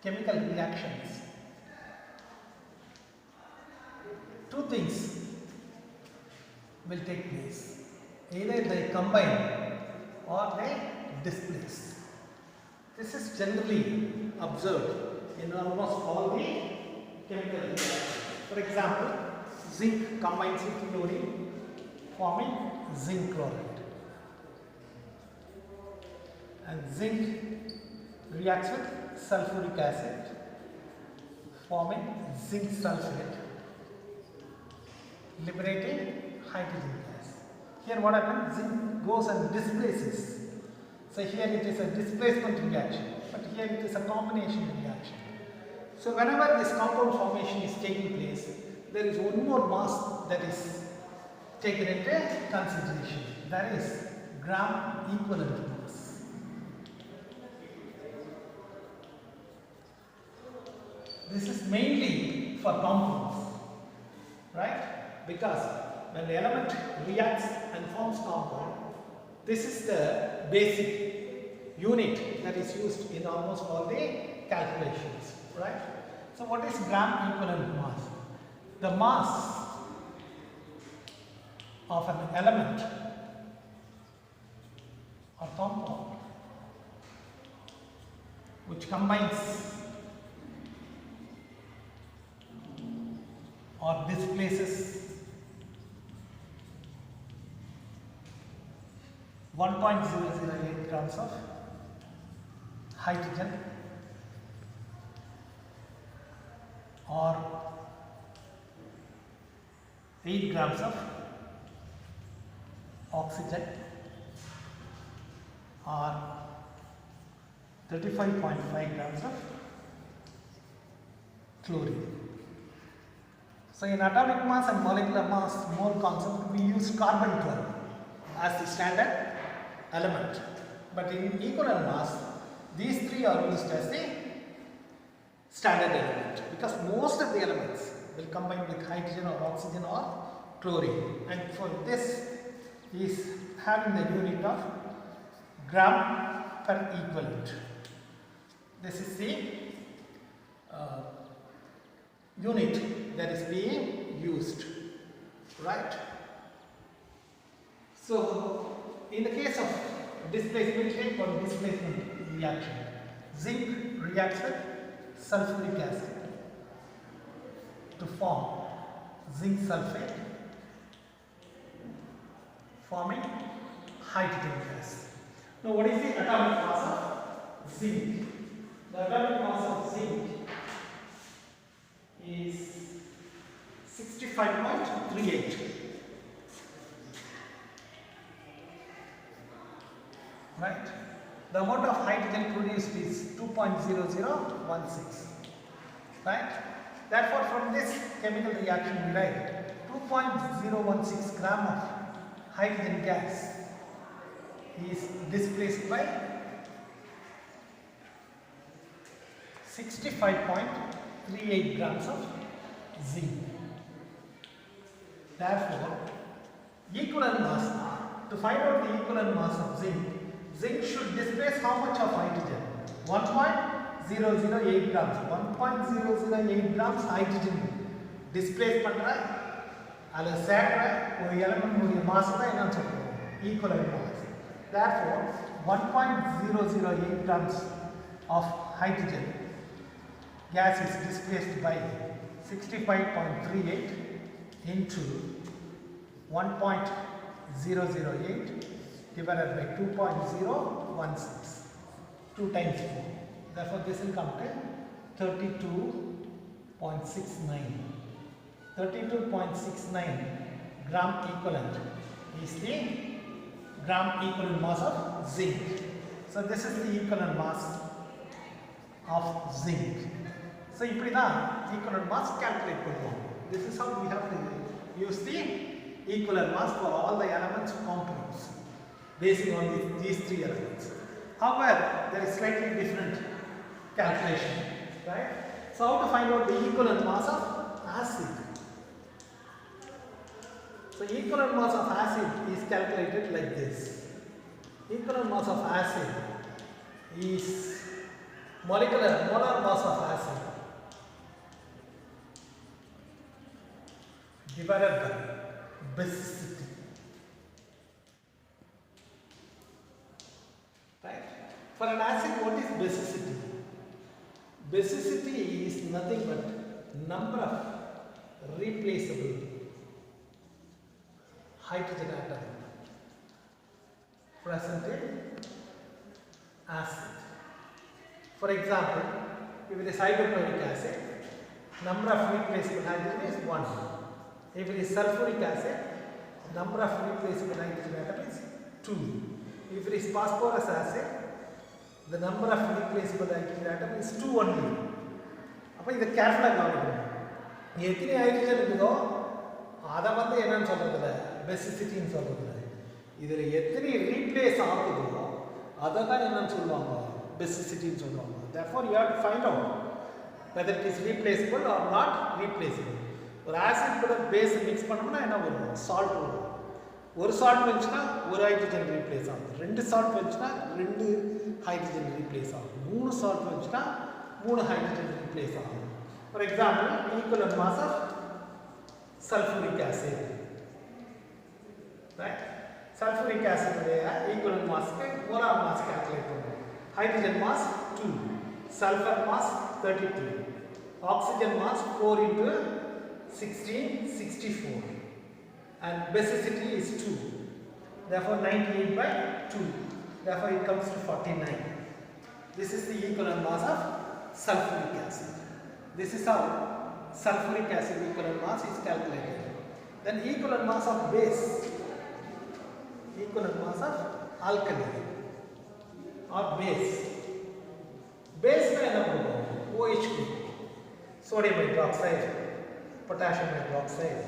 chemical reactions, two things will take place. Either they combine or they displace. This is generally observed in almost all the chemical reactions. For example, zinc combines with chlorine, forming zinc chloride. And zinc reacts with sulfuric acid, forming zinc sulfate, liberating hydrogen gas. Here what happens? Zinc goes and displaces. So here it is a displacement reaction, but here it is a combination reaction. So whenever this compound formation is taking place, there is one more mass that is taken into consideration. That is gram equivalent mass. This is mainly for compounds, right? Because when the element reacts and forms compound, this is the basic unit that is used in almost all the calculations, right? So what is gram equivalent mass? The mass of an element or compound which combines or displaces 1.008 grams of hydrogen or 8 grams of oxygen or 35.5 grams of chlorine. So in atomic mass and molecular mass mole concept, we use carbon 12 as the standard element, but in equivalent mass these three are used as the standard element because most of the elements will combine with hydrogen or oxygen or chlorine, and for this is having the unit of gram per equivalent. This is the unit that is being used, right? So in the case of displacement or displacement reaction, zinc reacts with sulfuric acid to form zinc sulfate, forming hydrogen gas. Now what is the atomic mass of zinc? The atomic mass of zinc is 65.38. Right? The amount of hydrogen produced is 2.0016. Right? Therefore, from this chemical reaction we write 2.016 gram of hydrogen gas is displaced by 65.38 grams of zinc. Therefore, equivalent mass, to find out the equivalent mass of zinc, zinc should displace how much of hydrogen? 1.008 grams. 1.008 grams hydrogen displace பண்ற அல்ல சேர்ற ஒரு element உடைய mass தான் என்னன்னு சொல்றோம் equivalent mass. Therefore 1.008 grams of hydrogen gas is displaced by 65.38 into 1.008 divided by 2.016, 2 times 4. Therefore, this will come to 32.69. 32.69 gram equivalent is the gram equivalent mass of zinc. So, this is the equivalent mass of zinc. So, இப்படி தான் equivalent mass calculate பண்ணுவோம். This is how we have to use the equivalent mass for all the elements compounds based on these three elements. However, there is slightly different calculation, right? So, how to find out the equivalent mass of acid? So, equivalent mass of acid is calculated like this. Equivalent mass of acid is molar mass of acid divided by basicity. Right? For an acid, what is basicity? Basicity is nothing but number of replaceable hydrogen atom present in acid. For example, if it is hydrochloric acid, number of replaceable hydrogen is 1. If it is sulfuric acid, number of replaceable hydrogen atom is 2. If it is phosphorus acid, the number of replaceable hydrogen atom is 2 only. அப்ப இத கேர்ஃபுல்லா கவனிக்கணும். எத்தனை hydrogen இருக்குதோ அத வந்து என்னன்னு சொல்றதுல பேசிசிட்டின்னு சொல்றதுல. இதுல எத்தனை ரீப்ளேஸ் ஆகுதோ அத தான் என்னன்னு சொல்வாங்க பேசிசிட்டின்னு சொல்வாங்க. Therefore you have to find out whether it is replaceable or not replaceable. ஒரு ஆசிட் கூட பேஸ் மிக்ஸ் பண்ணோம்னா என்ன வரும்? சால்ட் வரும். ஒரு சால்ட் வந்துச்சுன்னா ஒரு ஹைட்ரஜன் ரீப்ளேஸ் ஆகும். ரெண்டு சால்ட் வந்துச்சுன்னா ரெண்டு ஹைட்ரஜன் ரீப்ளேஸ் ஆகும். மூணு சால்ட் வந்துச்சுன்னா மூணு ஹைட்ரஜன் ரீப்ளேஸ் ஆகும். For example equivalent mass of sulphuric acid. Right? Sulphuric acid உடைய ஈக்குவலன்ட் மாஸ்க்கு மோலார் மாஸ் கால்குலேட் பண்ணுவோம். Hydrogen mass 2, sulphur mass 32, oxygen mass 4 into 16, 64. And basicity is 2. Therefore 98 by 2. Therefore it comes to 49. This is the equivalent mass of sulfuric acid. This is how sulfuric acid equivalent mass is calculated. Then equivalent mass of base, equivalent mass of alkali or base. Base में என்ன பண்ணுவோம்? OH group, sodium hydroxide, potassium hydroxide.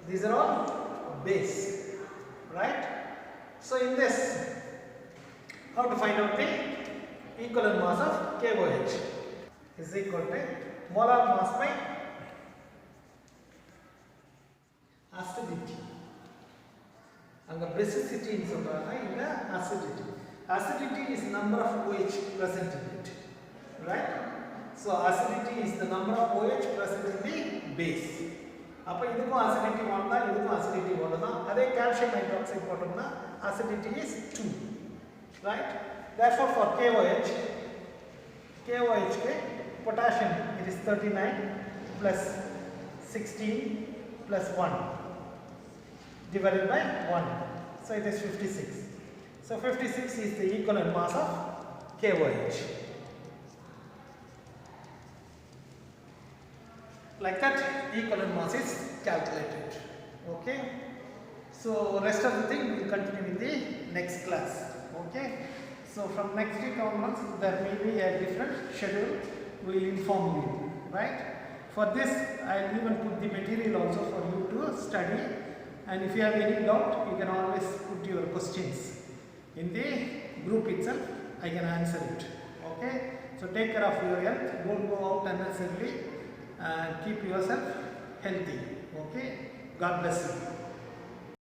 These are all base, right? So in this, how to find out the equivalent mass of KOH is equal to molar mass by acidity. அங்க basicity ன்னு சொல்றாங்க, இல்ல acidity. Acidity is number of OH present in it, right? So acidity is the number of OH present in the base. அப்ப இதுக்கும் acidity 1 தான், இதுக்கும் acidity 1 தான். அதே calcium hydroxide போட்டோம்னா acidity is 2, right? Therefore for KOH க்கு potassium it is 39 plus 16 plus 1 divided by 1, so it is 56. So 56 is the equivalent mass of KOH. Like that, equivalent mass is calculated. Okay, so rest of the thing we will continue in the next class. Okay, so from next week onwards there may be a different schedule. We will inform you, right? For this I will even put the material also for you to study, and if you have any doubt you can always put your questions in the group itself. I can answer it. Okay, so take care of your health, don't go out unnecessarily, and keep yourself healthy. Okay, God bless you.